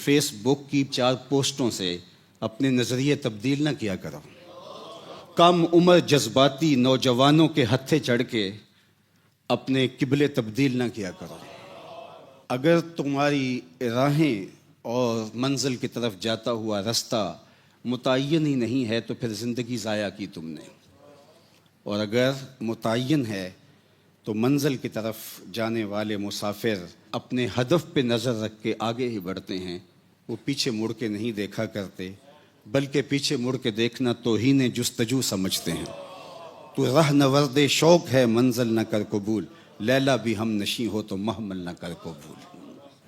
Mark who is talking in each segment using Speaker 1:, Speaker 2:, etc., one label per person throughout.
Speaker 1: Face بک کی 4 پوسٹوں سے اپنے نظریے تبدیل نہ کیا کرو۔ کم عمر جذباتی نوجوانوں کے ہتھے چڑھ کے اپنے قبلے تبدیل نہ کیا کرو۔ اگر تمہاری راہیں اور منزل کی طرف جاتا ہوا رستہ متعین ہی نہیں ہے تو پھر زندگی ضائع کی تم نے، اور اگر متعین ہے تو منزل کی طرف جانے والے مسافر اپنے ہدف پہ نظر رکھ کے آگے ہی بڑھتے ہیں، وہ پیچھے مڑ کے نہیں دیکھا کرتے، بلکہ پیچھے مڑ کے دیکھنا توہین جستجو سمجھتے ہیں۔ تو رہ نورد شوق ہے منزل نہ کر قبول، لیلا بھی ہم نشیں ہو تو محمل نہ کر قبول۔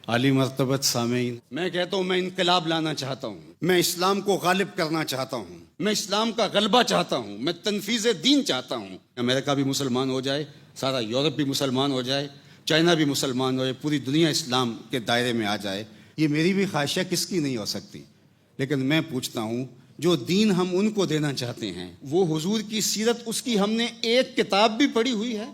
Speaker 1: عالی مرتبت سامعین، میں کہتا ہوں میں انقلاب لانا چاہتا ہوں، میں اسلام کو غالب کرنا چاہتا ہوں، میں اسلام کا غلبہ چاہتا ہوں، میں تنفیذ دین چاہتا ہوں۔ امریکہ بھی مسلمان ہو جائے، سارا یورپ بھی مسلمان ہو جائے، چائنا بھی مسلمان ہو جائے، پوری دنیا اسلام کے دائرے میں آ جائے، یہ میری بھی خواہش ہے، کس کی نہیں ہو سکتی۔ لیکن میں پوچھتا ہوں جو دین ہم ان کو دینا چاہتے ہیں، وہ حضور کی سیرت، اس کی ہم نے ایک کتاب بھی پڑھی ہوئی ہے؟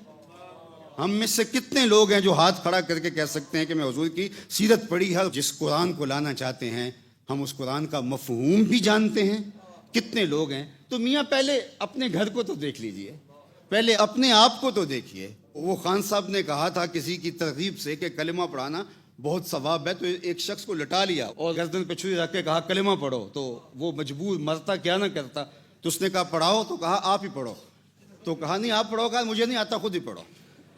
Speaker 1: ہم میں سے کتنے لوگ ہیں جو ہاتھ کھڑا کر کے کہہ سکتے ہیں کہ میں حضور کی سیرت پڑھی ہے؟ جس قرآن کو لانا چاہتے ہیں ہم اس قرآن کا مفہوم بھی جانتے ہیں؟ کتنے لوگ ہیں؟ تو میاں پہلے اپنے گھر کو تو دیکھ لیجئے، پہلے اپنے آپ کو تو دیکھیے۔ وہ خان صاحب نے کہا تھا کسی کی ترغیب سے کہ کلمہ پڑھانا بہت ثواب ہے، تو ایک شخص کو لٹا لیا اور گردن پہ چھری رکھ کے کہا کلمہ پڑھو، تو وہ مجبور مرتا کیا نہ کرتا، تو اس نے کہا پڑھاؤ، تو کہا آپ ہی پڑھو، تو کہا نہیں آپ پڑھو، کہا مجھے نہیں آتا، خود ہی پڑھو۔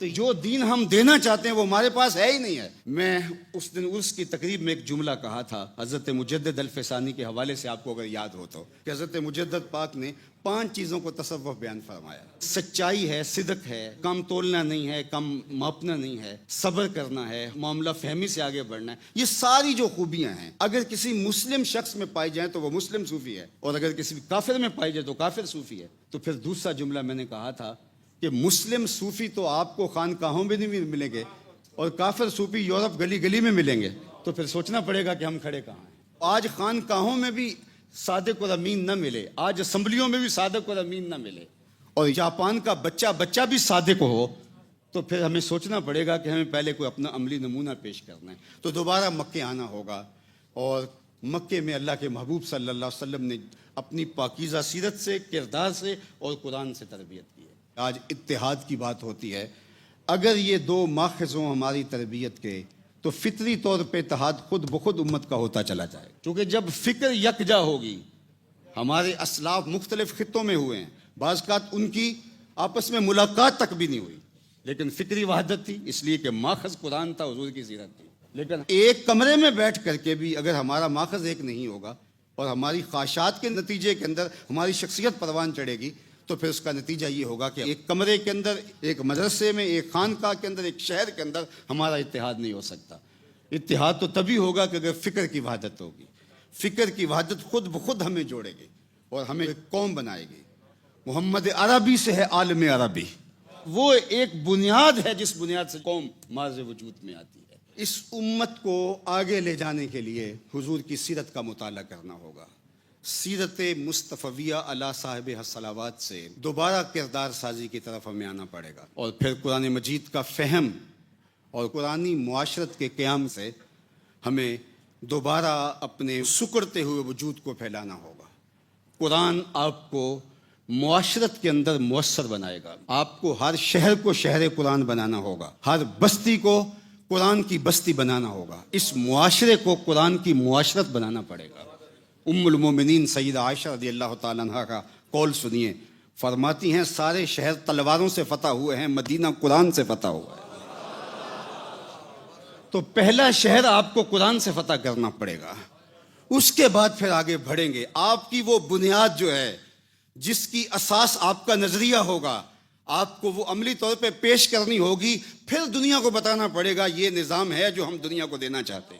Speaker 1: تو جو دین ہم دینا چاہتے ہیں وہ ہمارے پاس ہے ہی نہیں ہے۔ میں اس دن عرس کی تقریب میں ایک جملہ کہا تھا حضرت مجدد الفسانی کے حوالے سے، آپ کو اگر یاد ہو تو، کہ حضرت مجدد پاک نے 5 چیزوں کو تصوف بیان فرمایا۔ سچائی ہے، صدق ہے، کم تولنا نہیں ہے، کم ماپنا نہیں ہے، صبر کرنا ہے، معاملہ فہمی سے آگے بڑھنا ہے۔ یہ ساری جو خوبیاں ہیں اگر کسی مسلم شخص میں پائی جائیں تو وہ مسلم صوفی ہے، اور اگر کسی کافر میں پائی جائے تو کافر صوفی ہے۔ تو پھر دوسرا جملہ میں نے کہا تھا کہ مسلم صوفی تو آپ کو خانقاہوں میں نہیں ملیں گے، اور کافر صوفی یورپ گلی گلی میں ملیں گے، تو پھر سوچنا پڑے گا کہ ہم کھڑے کہاں ہیں۔ آج خانقاہوں میں بھی صادق اور امین نہ ملے، آج اسمبلیوں میں بھی صادق اور امین نہ ملے، اور جاپان کا بچہ بھی صادق ہو، تو پھر ہمیں سوچنا پڑے گا کہ ہمیں پہلے کوئی اپنا عملی نمونہ پیش کرنا ہے۔ تو دوبارہ مکے آنا ہوگا، اور مکے میں اللہ کے محبوب صلی اللہ علیہ وسلم نے اپنی پاکیزہ سیرت سے، کردار سے اور قرآن سے تربیت کی ہے۔ آج اتحاد کی بات ہوتی ہے، اگر یہ 2 ماخذ ہوں ہماری تربیت کے، تو فطری طور پہ اتحاد خود بخود امت کا ہوتا چلا جائے، کیونکہ جب فکر یکجا ہوگی، ہمارے اسلاف مختلف خطوں میں ہوئے ہیں، بعض اوقات ان کی آپس میں ملاقات تک بھی نہیں ہوئی، لیکن فکری وحدت تھی، اس لیے کہ ماخذ قرآن تھا، حضور کی سیرت تھی۔ لیکن ایک کمرے میں بیٹھ کر کے بھی اگر ہمارا ماخذ ایک نہیں ہوگا، اور ہماری خواہشات کے نتیجے کے اندر ہماری شخصیت پروان چڑھے گی، تو پھر اس کا نتیجہ یہ ہوگا کہ ایک کمرے کے اندر، ایک مدرسے میں، ایک خانقاہ کے اندر، ایک شہر کے اندر ہمارا اتحاد نہیں ہو سکتا۔ اتحاد تو تبھی ہوگا کہ اگر فکر کی وحدت ہوگی۔ فکر کی وحدت خود بخود ہمیں جوڑے گی اور ہمیں ایک قوم بنائے گی۔ محمد عربی سے ہے عالم عربی، وہ ایک بنیاد ہے جس بنیاد سے قوم ماض وجود میں آتی ہے۔ اس امت کو آگے لے جانے کے لیے حضور کی سیرت کا مطالعہ کرنا ہوگا۔ سیرت مصطفیہ علی صاحب الصلوات سے دوبارہ کردار سازی کی طرف ہمیں آنا پڑے گا، اور پھر قرآن مجید کا فہم اور قرآنی معاشرت کے قیام سے ہمیں دوبارہ اپنے سکڑتے ہوئے وجود کو پھیلانا ہوگا۔ قرآن آپ کو معاشرت کے اندر مؤثر بنائے گا، آپ کو ہر شہر کو شہر قرآن بنانا ہوگا، ہر بستی کو قرآن کی بستی بنانا ہوگا، اس معاشرے کو قرآن کی معاشرت بنانا پڑے گا۔ ام المومنین سیدہ عائشہ رضی اللہ تعالیٰ عنہ کا قول سنیے، فرماتی ہیں سارے شہر تلواروں سے فتح ہوئے ہیں، مدینہ قرآن سے فتح ہوا ہے۔ تو پہلا شہر آپ کو قرآن سے فتح کرنا پڑے گا، اس کے بعد پھر آگے بڑھیں گے۔ آپ کی وہ بنیاد جو ہے، جس کی اساس آپ کا نظریہ ہوگا، آپ کو وہ عملی طور پہ پیش کرنی ہوگی، پھر دنیا کو بتانا پڑے گا یہ نظام ہے جو ہم دنیا کو دینا چاہتے ہیں۔